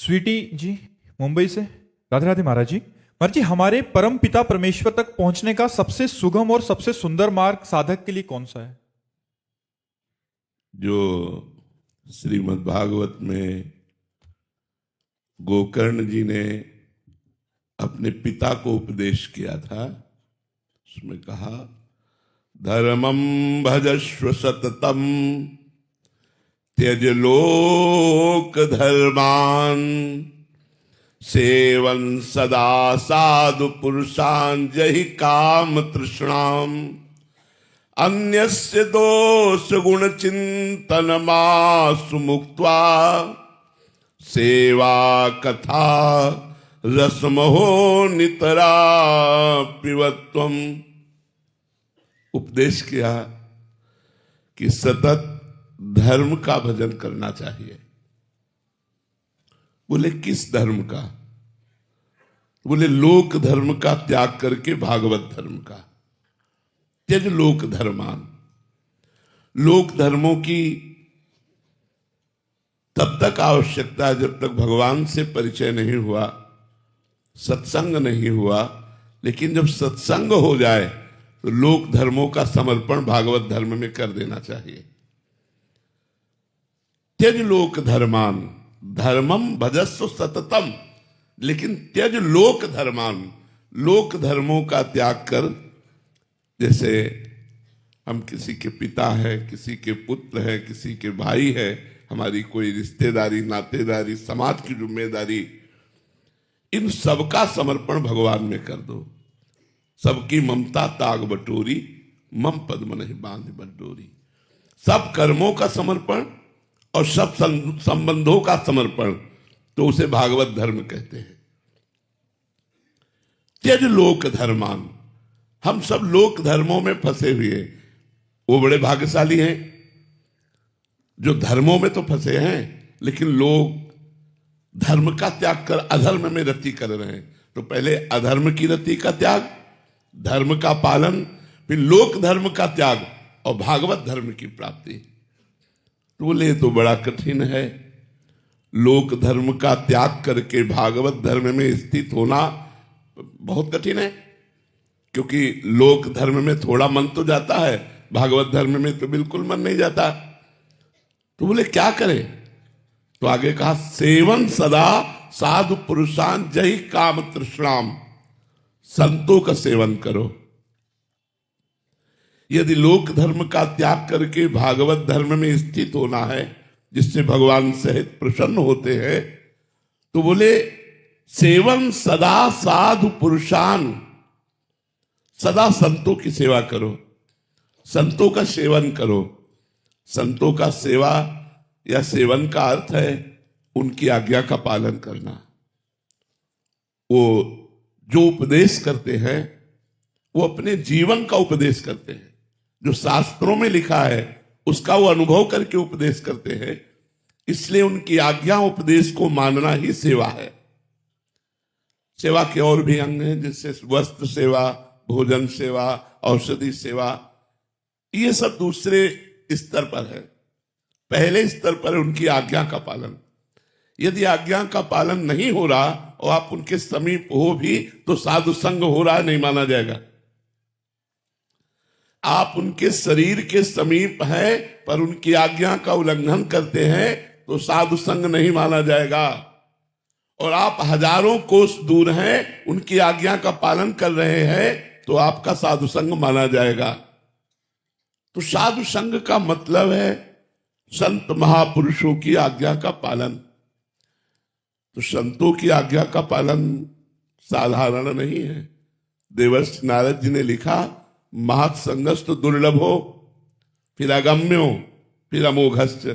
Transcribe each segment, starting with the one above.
स्वीटी जी, मुंबई से। राधे राधे महाराज जी। महाराज जी, हमारे परम पिता परमेश्वर तक पहुंचने का सबसे सुगम और सबसे सुंदर मार्ग साधक के लिए कौन सा है? जो श्रीमद् भागवत में गोकर्ण जी ने अपने पिता को उपदेश किया था, उसमें कहा धर्मम भजस्व सततम त्यज लोक धर्मान सेवन सदा साधु पुरुषान जहि काम तृष्णाम अन्यस्य दोष गुण चिंतन मासु मुक्त्वा सेवा कथा रसमहो नितरा पिबत्वम। उपदेश किया कि सतत धर्म का भजन करना चाहिए। बोले किस धर्म का? बोले लोक धर्म का त्याग करके भागवत धर्म का। त्यज लोक धर्मान। लोक धर्मों की तब तक आवश्यकता है जब तक भगवान से परिचय नहीं हुआ, सत्संग नहीं हुआ। लेकिन जब सत्संग हो जाए तो लोक धर्मों का समर्पण भागवत धर्म में कर देना चाहिए। त्यज लोक धर्मान धर्मम भजस्व सततम। लेकिन त्यज लोक धर्मान, लोक धर्मों का त्याग कर, जैसे हम किसी के पिता है, किसी के पुत्र है, किसी के भाई है, हमारी कोई रिश्तेदारी, नातेदारी, समाज की जिम्मेदारी, इन सबका समर्पण भगवान में कर दो। सबकी ममता ताग बटोरी, मम पद्म नहीं बांध बटोरी। सब कर्मों का समर्पण और सब संबंधों का समर्पण, तो उसे भागवत धर्म कहते हैं। त्यज लोक धर्मान। हम सब लोक धर्मों में फंसे हुए, वो बड़े भाग्यशाली हैं जो धर्मों में तो फंसे हैं, लेकिन लोग धर्म का त्याग कर अधर्म में रति कर रहे हैं। तो पहले अधर्म की रति का त्याग, धर्म का पालन, फिर लोक धर्म का त्याग और भागवत धर्म की प्राप्ति। तो बोले तो बड़ा कठिन है। लोक धर्म का त्याग करके भागवत धर्म में स्थित होना बहुत कठिन है, क्योंकि लोक धर्म में थोड़ा मन तो जाता है, भागवत धर्म में तो बिल्कुल मन नहीं जाता। तो बोले क्या करें? तो आगे कहा सेवन सदा साधु पुरुषान जहि काम तृष्णाम। संतों का सेवन करो। यदि लोक धर्म का त्याग करके भागवत धर्म में स्थित होना है, जिससे भगवान सहित प्रसन्न होते हैं, तो बोले सेवन सदा साधु पुरुषान। सदा संतों की सेवा करो, संतों का सेवन करो। संतों का सेवा या सेवन का अर्थ है उनकी आज्ञा का पालन करना। वो जो उपदेश करते हैं वो अपने जीवन का उपदेश करते हैं। जो शास्त्रों में लिखा है उसका वो अनुभव करके उपदेश करते हैं। इसलिए उनकी आज्ञा उपदेश को मानना ही सेवा है। सेवा के और भी अंग हैं, जैसे वस्त्र सेवा, भोजन सेवा, औषधि सेवा। ये सब दूसरे स्तर पर है। पहले स्तर पर उनकी आज्ञा का पालन। यदि आज्ञा का पालन नहीं हो रहा और आप उनके समीप हो भी, तो साधु संग हो रहा नहीं माना जाएगा। आप उनके शरीर के समीप हैं पर उनकी आज्ञा का उल्लंघन करते हैं तो साधु संग नहीं माना जाएगा। और आप हजारों कोस दूर हैं, उनकी आज्ञा का पालन कर रहे हैं, तो आपका साधु संग माना जाएगा। तो साधु संग का मतलब है संत महापुरुषों की आज्ञा का पालन। तो संतों की आज्ञा का पालन साधारण नहीं है। देवर्षि नारद जी ने लिखा महत् संगस्त दुर्लभो, फिर अगम्यो, फिर अमोघश्च।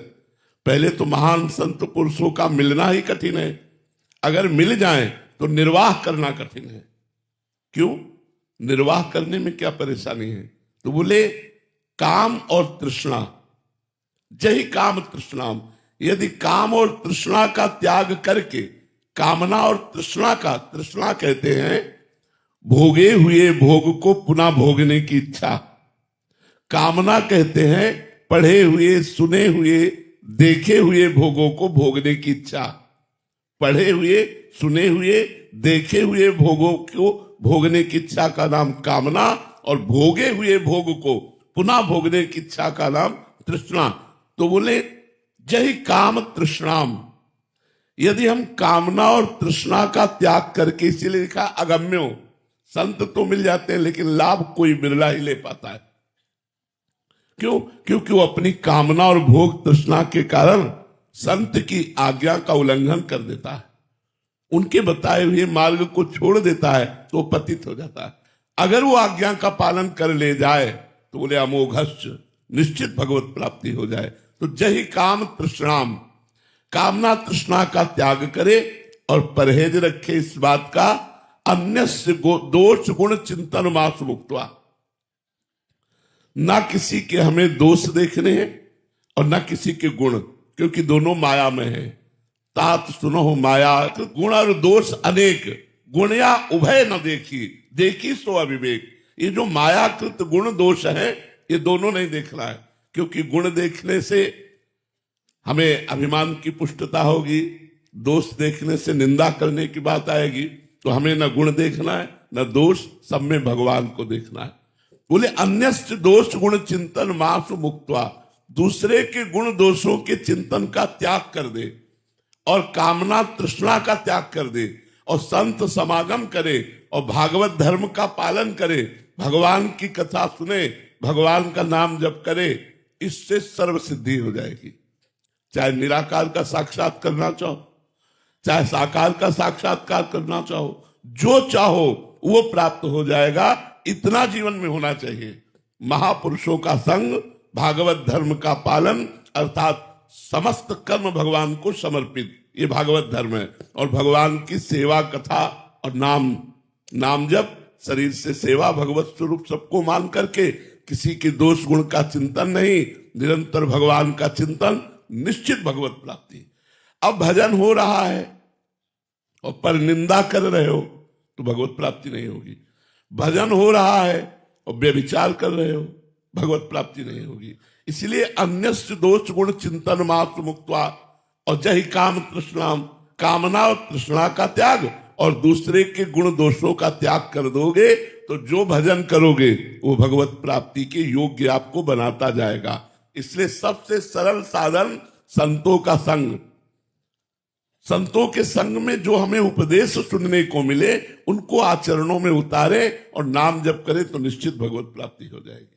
पहले तो महान संत पुरुषों का मिलना ही कठिन है। अगर मिल जाए तो निर्वाह करना कठिन है। क्यों? निर्वाह करने में क्या परेशानी है? तो बोले काम और तृष्णा, जहि काम तृष्णाम। यदि काम और तृष्णा का त्याग करके, कामना और तृष्णा का, तृष्णा कहते हैं भोगे हुए भोग को पुनः भोगने की इच्छा। कामना कहते हैं पढ़े हुए, सुने हुए, देखे हुए भोगों को भोगने की इच्छा। पढ़े हुए, सुने हुए, देखे हुए भोगों को भोगने की इच्छा का नाम कामना, और भोगे हुए भोग को पुनः भोगने की इच्छा का नाम तृष्णा। तो बोले जहि काम तृष्णाम, यदि हम कामना और तृष्णा का त्याग करके, इसीलिए लिखा अगम्यो, संत तो मिल जाते हैं लेकिन लाभ कोई बिरला ही ले पाता है। क्यों? क्योंकि वो अपनी कामना और भोग तृष्णा के कारण संत की आज्ञा का उल्लंघन कर देता है, उनके बताए हुए मार्ग को छोड़ देता है, तो पतित हो जाता है। अगर वो आज्ञा का पालन कर ले जाए तो बोले अमोघश्च, निश्चित भगवत प्राप्ति हो जाए। तो जहि काम तृष्णाम, कामना तृष्णा का त्याग करे और परहेज रखे इस बात का, अन्यस्य दोष गुण चिंतन मास मुक्त्वा, ना किसी के हमें दोष देखने हैं और ना किसी के गुण, क्योंकि दोनों माया में है। तात सुनो माया गुण और दोष अनेक, गुण या उभय न देखी, देखी सो अविवेक। ये जो मायाकृत गुण दोष है ये दोनों नहीं देखना है, क्योंकि गुण देखने से हमें अभिमान की पुष्टता होगी, दोष देखने से निंदा करने की बात आएगी। तो हमें न गुण देखना है न दोष, सब में भगवान को देखना है। बोले अन्यश्च दोष गुण चिंतन मासु मुक्त्वा, दूसरे के गुण दोषों के चिंतन का त्याग कर दे और कामना तृष्णा का त्याग कर दे और संत समागम करे और भागवत धर्म का पालन करे, भगवान की कथा सुने, भगवान का नाम जप करे, इससे सर्व सिद्धि हो जाएगी। चाहे निराकार का साक्षात करना चाहो, चाहे साकार का साक्षात्कार करना चाहो, जो चाहो वो प्राप्त हो जाएगा। इतना जीवन में होना चाहिए। महापुरुषों का संग, भागवत धर्म का पालन, अर्थात समस्त कर्म भगवान को समर्पित, ये भागवत धर्म है। और भगवान की सेवा कथा और नाम जप, शरीर से सेवा, भगवत स्वरूप सबको मान करके, किसी के दोष गुण का चिंतन नहीं, निरंतर भगवान का चिंतन, निश्चित भगवत प्राप्ति। अब भजन हो रहा है और पर निंदा कर रहे हो तो भगवत प्राप्ति नहीं होगी। भजन हो रहा है और व्यभिचार कर रहे हो, भगवत प्राप्ति नहीं होगी। इसलिए अन्यस्य दोष गुण चिंतन मात्र मुक्त्वा, और जहि काम तृष्णाम, कामना और तृष्णा का त्याग और दूसरे के गुण दोषों का त्याग कर दोगे तो जो भजन करोगे वो भगवत प्राप्ति के योग्य आपको बनाता जाएगा। इसलिए सबसे सरल साधन संतों का संग, संतों के संग में जो हमें उपदेश सुनने को मिले उनको आचरणों में उतारे और नाम जप करें तो निश्चित भगवत प्राप्ति हो जाएगी।